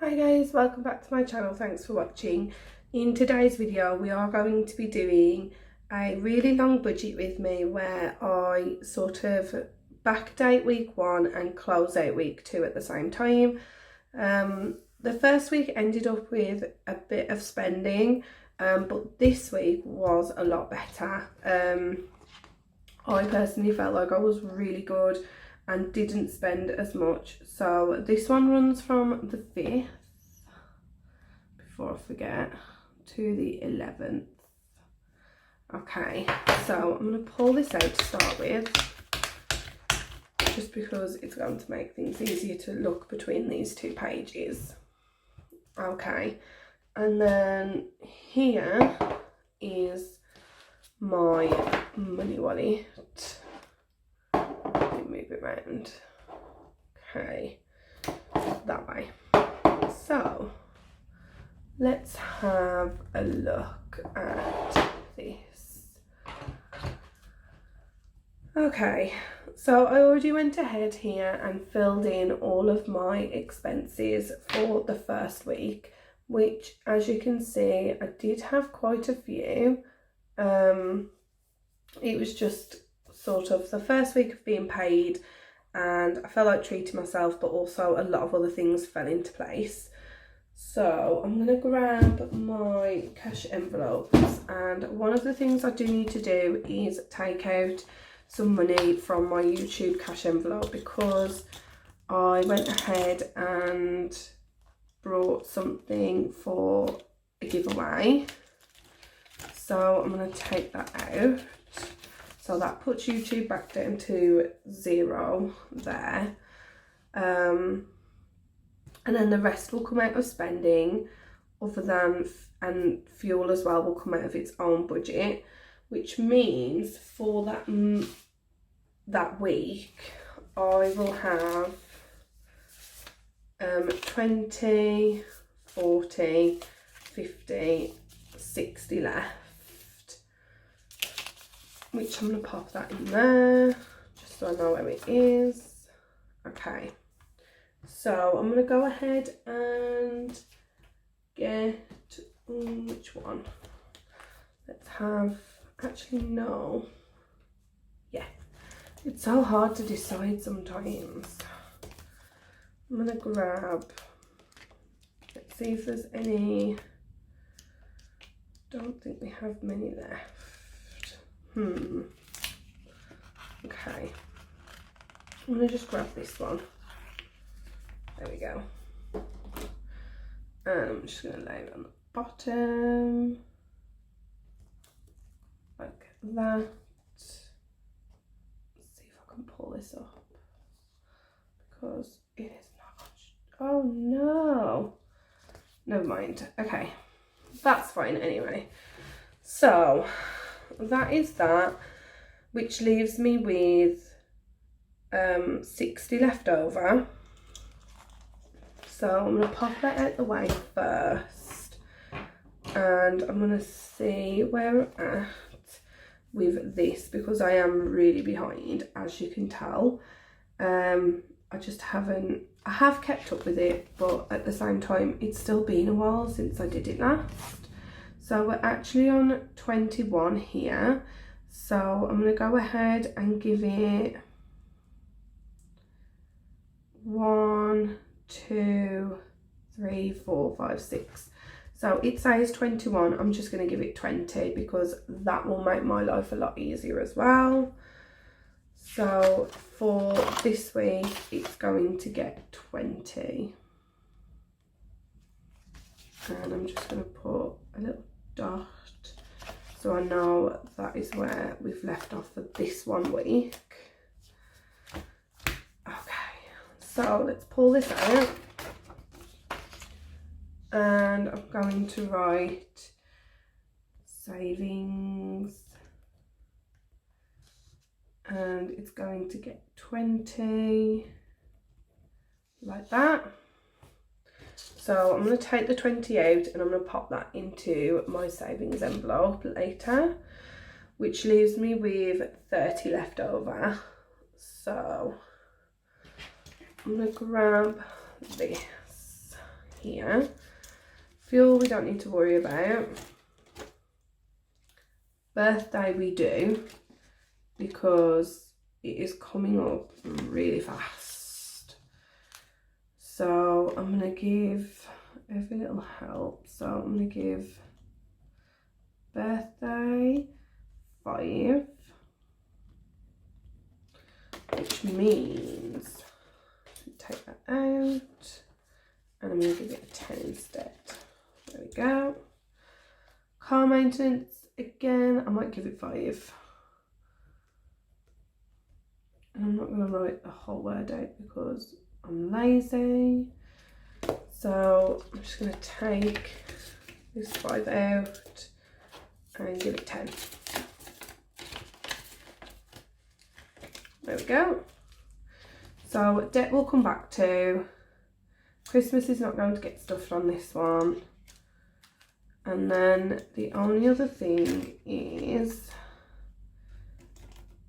Hi guys, welcome back to my channel. Thanks for watching. In today's video we are going to be doing a really long budget with me where I sort of backdate week 1 and close out week 2 at the same time. The first week ended up with a bit of spending, but this week was a lot better. I personally felt like I was really good and didn't spend as much. So this one runs from the 5th, before I forget, to the 11th. Okay, so I'm going to pull this out to start with, just because it's going to make things easier to look between these two pages. Okay, and then here is my money wallet. Move it around. Okay, that way. So let's have a look at this. Okay, so I already went ahead here and filled in all of my expenses for the first week, which, as you can see, I did have quite a few. It was just sort of the first week of being paid and I felt like treating myself, but also a lot of other things fell into place. So I'm going to grab my cash envelopes, and one of the things I do need to do is take out some money from my YouTube cash envelope, because I went ahead and brought something for a giveaway. So I'm going to take that out. So that puts YouTube back down to 0 there. And then the rest will come out of spending, other than, and fuel as well will come out of its own budget, which means for that week I will have 20, 40, 50, 60 left, which I'm going to pop that in there just so I know where it is. Okay, so I'm going to go ahead and get, which one? Let's have, actually no, yeah, it's so hard to decide sometimes. I'm going to grab, let's see if there's any, don't think we have many left. Okay, I'm going to just grab this one. There we go. And I'm just going to lay it on the bottom, like that. Let's see if I can pull this up, because it is not. Oh no! Never mind. Okay, that's fine anyway. So that is that, which leaves me with 60 left over. So I'm going to pop that out the way first, and I'm going to see where we're at with this, because I am really behind, as you can tell. I just haven't, I have kept up with it, but at the same time it's still been a while since I did it last. So we're actually on 21 here, so I'm going to go ahead and give it 1, 2, 3, 4, 5, 6. So it says 21, I'm just going to give it 20, because that will make my life a lot easier as well. So for this week it's going to get 20, and I'm just going to put a little dot so I know that is where we've left off for this one week. Okay, so let's pull this out, and I'm going to write savings, and it's going to get 20, like that. So I'm going to take the 20 out and I'm going to pop that into my savings envelope later, which leaves me with 30 left over. So I'm going to grab this here. Fuel we don't need to worry about. Birthday we do, because it is coming up really fast. So I'm going to give every little help. So I'm going to give birthday 5, which means take that out, and I'm going to give it a 10 instead. There we go. Car maintenance, again, I might give it 5. And I'm not going to write the whole word out because I'm lazy. So I'm just going to take this 5 out and give it 10. There we go. So debt we'll come back to. Christmas is not going to get stuffed on this one. And then the only other thing is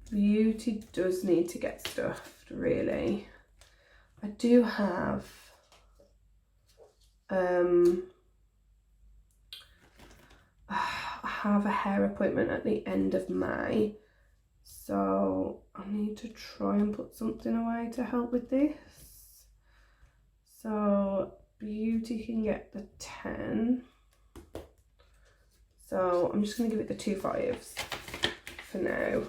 beauty does need to get stuffed, really. I do have I have a hair appointment at the end of May, so I need to try and put something away to help with this. So beauty can get the 10. So I'm just going to give it the 2 5s for now,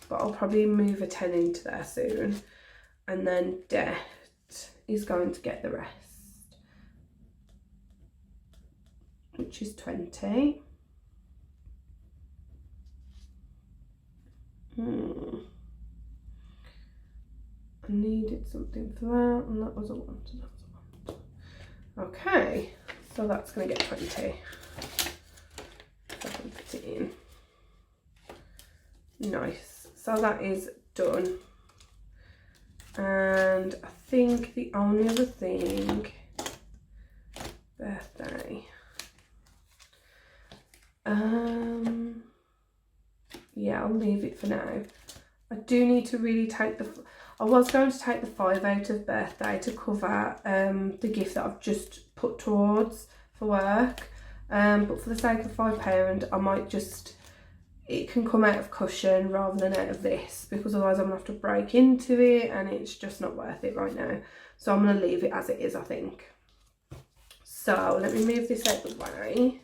but I'll probably move a 10 into there soon. And then debt is going to get the rest, which is 20. I needed something for that, and that was a 1, so that was a 1. Okay, so that's going to get 20. So I can fit it in. Nice. So that is done. And I think the only other thing, birthday. Yeah, I'll leave it for now. I do need to really take I was going to take the 5 out of birthday to cover the gift that I've just put towards for work. But for the sake of £5, I might just, it can come out of cushion rather than out of this, because otherwise I'm going to have to break into it and it's just not worth it right now. So I'm going to leave it as it is, I think. So let me move this out of the way.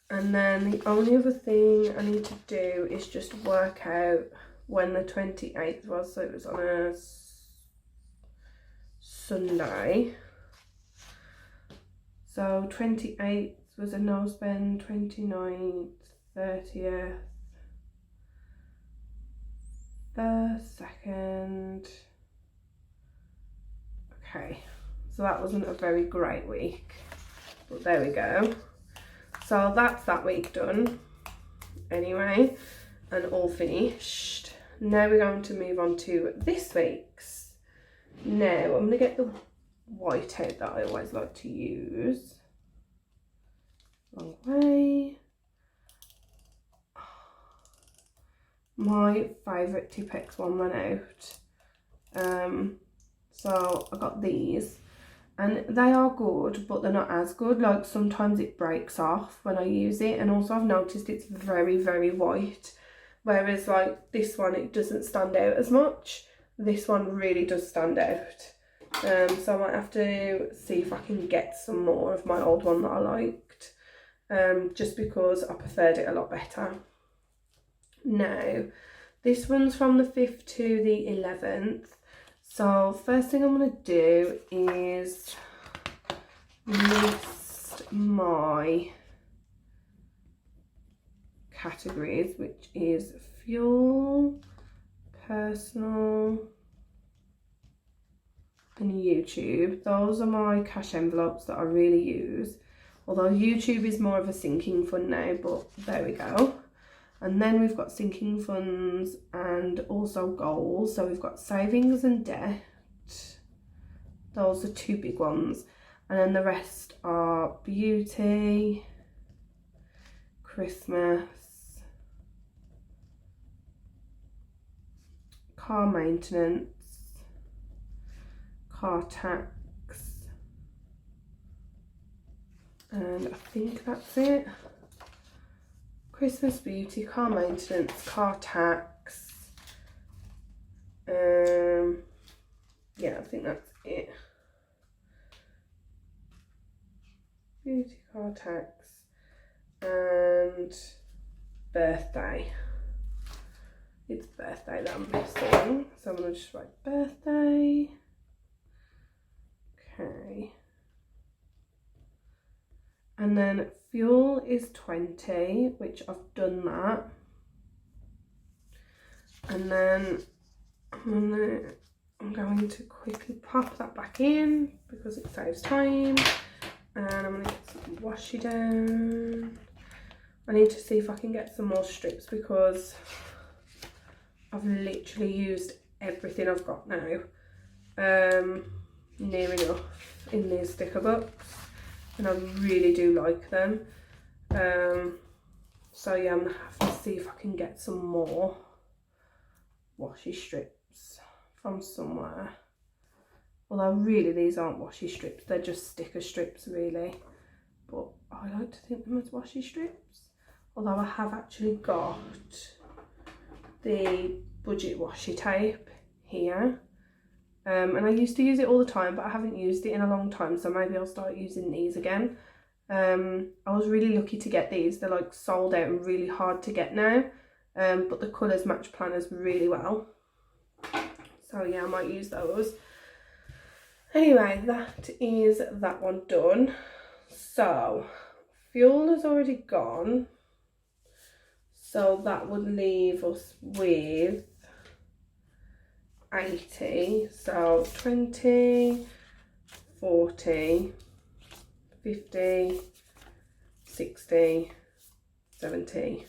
And then the only other thing I need to do is just work out when the 28th was. So it was on a Sunday. So 28th was a no spend, 29th, 30th, 1st, 2nd. Okay, so that wasn't a very great week, but there we go. So that's that week done anyway, and all finished. Now we're going to move on to this week's. Now I'm going to get the white out that I always like to use. Long way. My favourite Tipex one ran out. So I got these. And they are good, but they're not as good. Like sometimes it breaks off when I use it, and also I've noticed it's very, very white. Whereas like this one, it doesn't stand out as much. This one really does stand out. So I might have to see if I can get some more of my old one that I liked. Just because I preferred it a lot better. Now, this runs from the 5th to the 11th. So first thing I'm going to do is list my categories, which is fuel, personal and YouTube. Those are my cash envelopes that I really use, although YouTube is more of a sinking fund now, but there we go. And then we've got sinking funds and also goals. So we've got savings and debt. Those are 2 big ones. And then the rest are beauty, Christmas, car maintenance, car tax, And I think that's it. Christmas beauty, car maintenance, car tax. Yeah, I think that's it. Beauty, car tax, and birthday. It's birthday that I'm missing, so I'm going to just write birthday. Okay. And then fuel is 20, which I've done that. And then I'm going to quickly pop that back in because it saves time. And I'm going to get some washi down. I need to see if I can get some more strips because I've literally used everything I've got now. Near enough in these sticker books. And I really do like them. So yeah, I'm going to have to see if I can get some more washi strips from somewhere. Although really these aren't washi strips, they're just sticker strips really. But I like to think them as washi strips. Although I have actually got the budget washi tape here. And I used to use it all the time, but I haven't used it in a long time, so maybe I'll start using these again. I was really lucky to get these. They're like sold out and really hard to get now, but the colours match planners really well. So yeah, I might use those. Anyway, that is that one done. So fuel has already gone, so that would leave us with 80. So 20, 40, 50, 60, 70,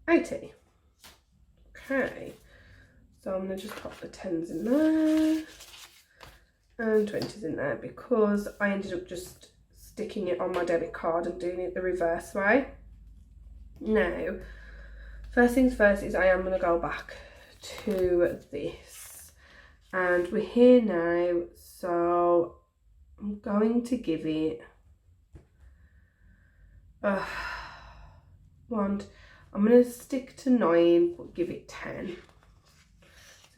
80. Okay, so I'm going to just pop the 10s in there and 20s in there because I ended up just sticking it on my debit card and doing it the reverse way. Now, first things first is I am going to go back to this, and we're here now, so I'm going to give it I'm going to stick to 9 but give it 10.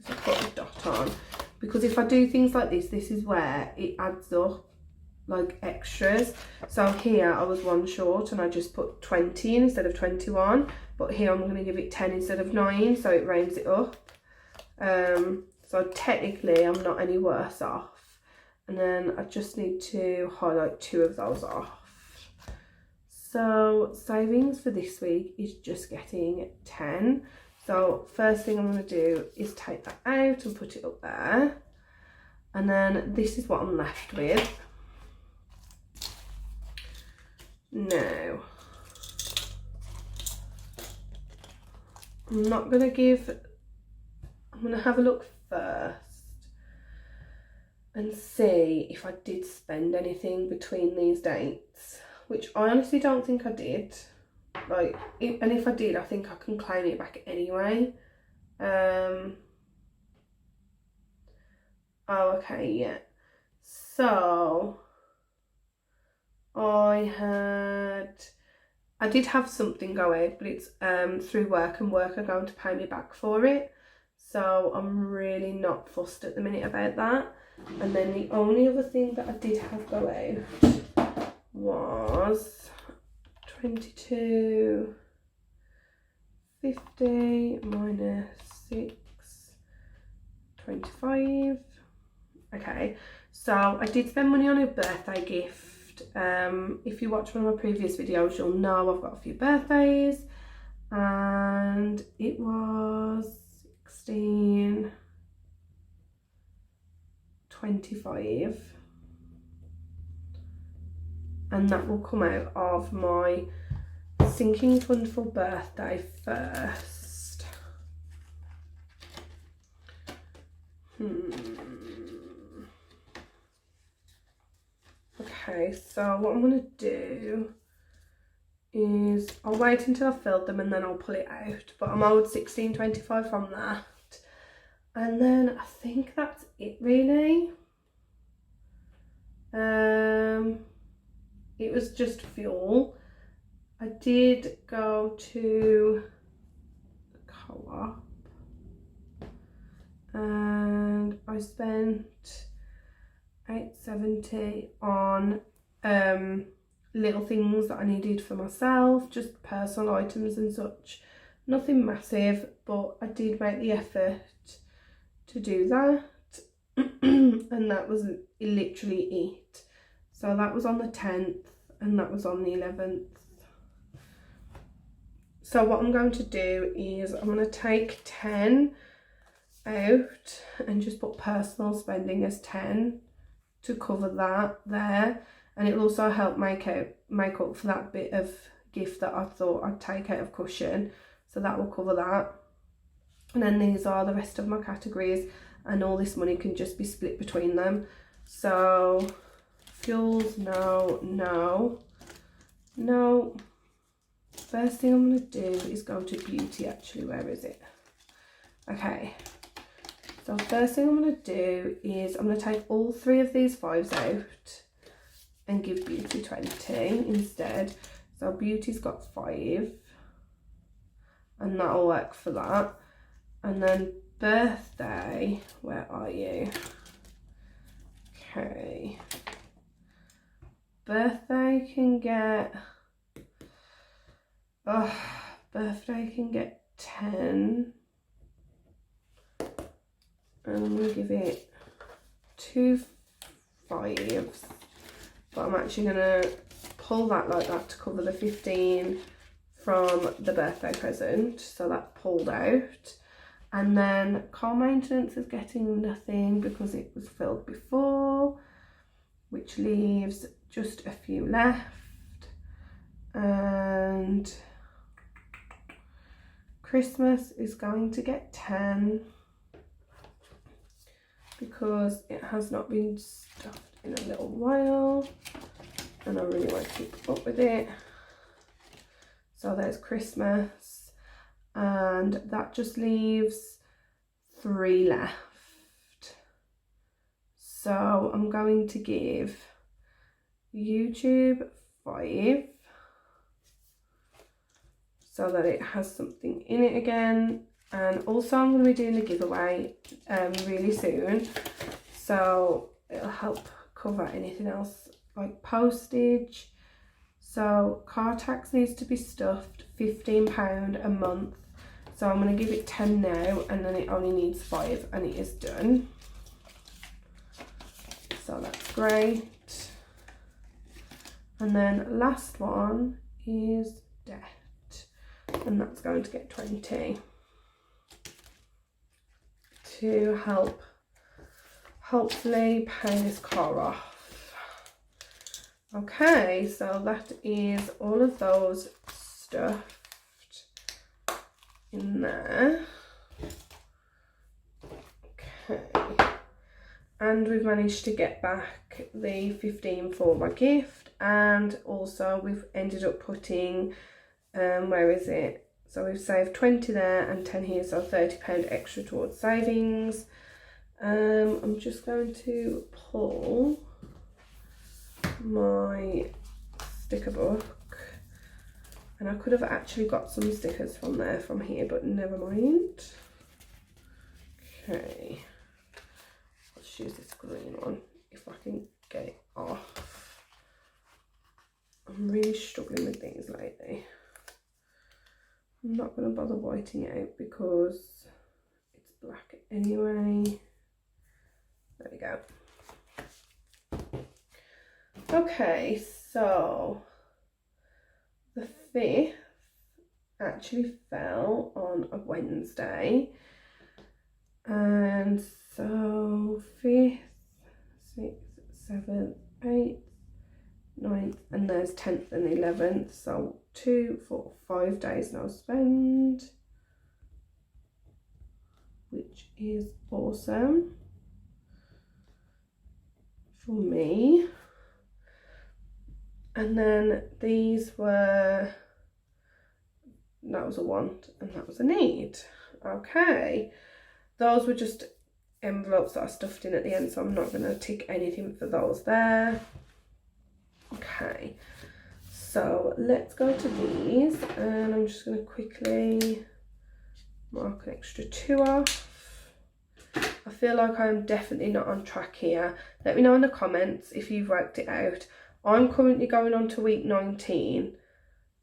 So I put a dot on, because if I do things like this is where it adds up like extras. So here I was 1 short and I just put 20 in instead of 21, but here I'm going to give it 10 instead of 9, so it rounds it up. So technically I'm not any worse off, and then I just need to highlight 2 of those off. So savings for this week is just getting 10. So first thing I'm going to do is take that out and put it up there, and then this is what I'm left with. Now, I'm going to have a look first and see if I did spend anything between these dates, which I honestly don't think I did. And if I did, I think I can claim it back anyway. Oh, okay, yeah. So I did have something go out, but it's through work, and work are going to pay me back for it. So I'm really not fussed at the minute about that. And then the only other thing that I did have go out was 22, 50 minus 6, 25. Okay, so I did spend money on a birthday gift. If you watch one of my previous videos, you'll know I've got a few birthdays, and it was 16.25, and that will come out of my sinking fund for birthday first. Okay, so what I'm going to do is I'll wait until I've filled them and then I'll pull it out, but I'm owed 16.25 from that. And then I think that's it really. it was just fuel. I did go to the co-op and I spent £8.70 on little things that I needed for myself, just personal items and such. Nothing massive, but I did make the effort to do that. And that was literally it. So that was on the 10th and that was on the 11th. So what I'm going to do is I'm going to take 10 out and just put personal spending as 10 to cover that there, and it will also help make up for that bit of gift that I thought I'd take out of cushion, so that will cover that. And then these are the rest of my categories, and all this money can just be split between them. So fuels, no. First thing I'm going to do is go to beauty. Actually, where is it? Okay, so first thing I'm going to do is I'm going to take all 3 of these 5s out and give beauty 20 instead. So beauty's got 5 and that'll work for that. And then birthday, where are you? Okay, birthday can get birthday can get 10. And I'm going to give it 2 5s, but I'm actually going to pull that like that to cover the 15 from the birthday present, so that pulled out. And then car maintenance is getting nothing because it was filled before, which leaves just a few left. And Christmas is going to get 10 because it has not been stuffed in a little while and I really want to keep up with it. So there's Christmas, and that just leaves 3 left. So I'm going to give YouTube 5 so that it has something in it again. And also I'm going to be doing a giveaway really soon, so it'll help cover anything else like postage. So car tax needs to be stuffed, £15 a month. So I'm going to give it 10 now, and then it only needs 5 and it is done. So that's great. And then last one is debt, and that's going to get 20 to help hopefully pay this car off. Okay, so that is all of those stuffed in there. Okay, and we've managed to get back the 15 for my gift, and also we've ended up putting where is it? So we've saved 20 there and 10 here, so £30 extra towards savings. I'm just going to pull my sticker book, and I could have actually got some stickers from there from here, but never mind. Okay, let's use this green one if I can get it off. I'm really struggling with these lately. I'm not going to bother whiting it out because it's black anyway. There we go. Okay, so the 5th actually fell on a Wednesday, and so 5th, 6th, 7th, 8th, 9th, and there's 10th and 11th, so 2, 4, 5 days no spend, which is awesome for me. And then these were, that was a want and that was a need. Okay, those were just envelopes that I stuffed in at the end, so I'm not going to tick anything for those there. Okay, so let's go to these, and I'm just going to quickly mark an extra 2 off. I feel like I'm definitely not on track here. Let me know in the comments if you've worked it out. I'm currently going on to week 19.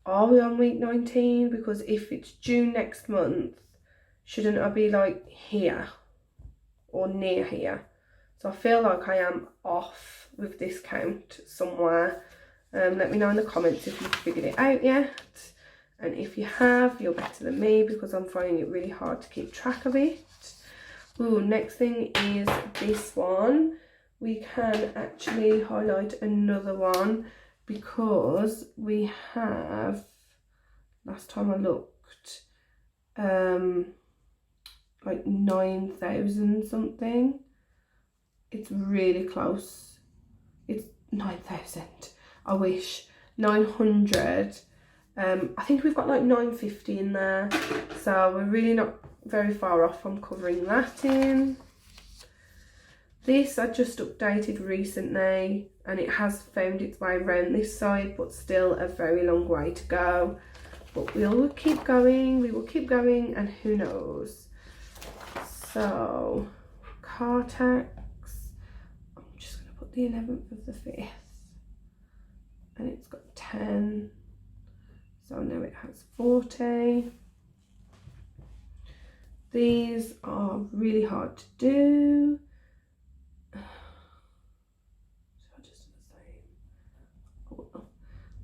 Are we on week 19? Because if it's June next month, shouldn't I be like here or near here? So I feel like I am off with this count somewhere. Let me know in the comments if you've figured it out yet. And if you have, you're better than me, because I'm finding it really hard to keep track of it. Ooh, next thing is this one. We can actually highlight another one because we have, last time I looked, like 9,000 something. It's really close. It's 9,000. I wish. 900. I think we've got like 950 in there, so we're really not very far off from covering that in. This I just updated recently, and it has found its way around this side, but still a very long way to go. But we'll keep going, we will keep going, and who knows. So, car tax, I'm just going to put the 11th of the 5th, and it's got 10, so now it has 40. These are really hard to do.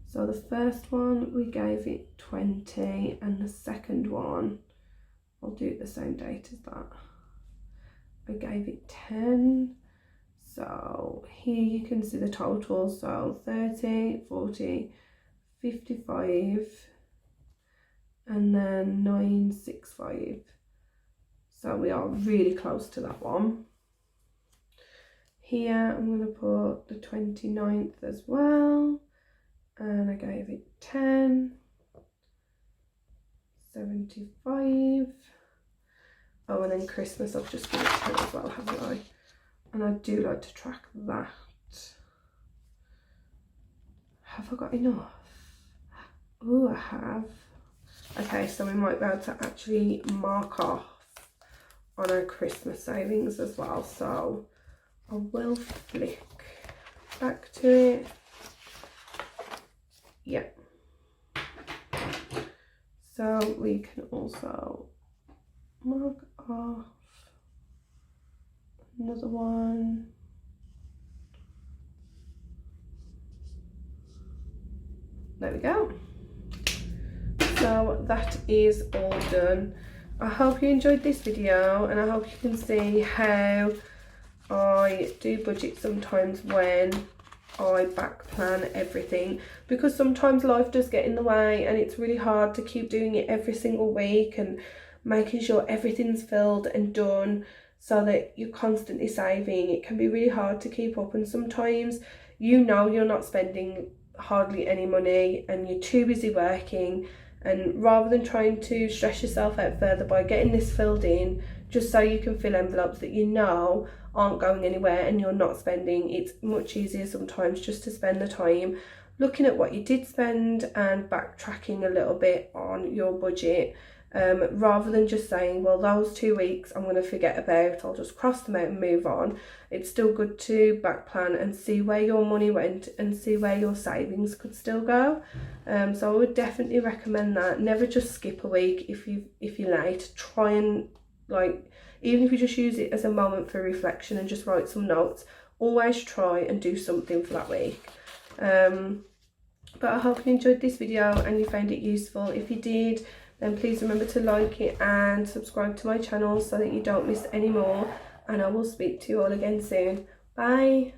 So the first one we gave it 20, and the second one, I'll do it the same date as that, I gave it 10. So here you can see the total, so 30, 40, 55, and then 965. So we are really close to that one. Here I'm going to put the 29th as well, and I gave it 10, 75. Oh, and then Christmas I've just given it 10 as well, haven't I? And I do like to track that. Have I got enough? Oh, I have. Okay, so we might be able to actually mark off on our Christmas savings as well. So I will flick back to it. Yep. So we can also mark off another one. There we go. So that is all done. I hope you enjoyed this video, and I hope you can see how I do budget sometimes when I back plan everything, because sometimes life does get in the way and it's really hard to keep doing it every single week and making sure everything's filled and done so that you're constantly saving. It can be really hard to keep up, and sometimes you know you're not spending hardly any money and you're too busy working, and rather than trying to stress yourself out further by getting this filled in just so you can fill envelopes that you know aren't going anywhere and you're not spending, it's much easier sometimes just to spend the time looking at what you did spend and backtracking a little bit on your budget, rather than just saying, well, those 2 weeks I'm going to forget about, I'll just cross them out and move on. It's still good to back plan and see where your money went and see where your savings could still go. So I would definitely recommend that. Never just skip a week if you're late. Try and, like, even if you just use it as a moment for reflection and just write some notes, always try and do something for that week. But I hope you enjoyed this video and you found it useful. If you did, then please remember to like it and subscribe to my channel so that you don't miss any more, and I will speak to you all again soon. Bye.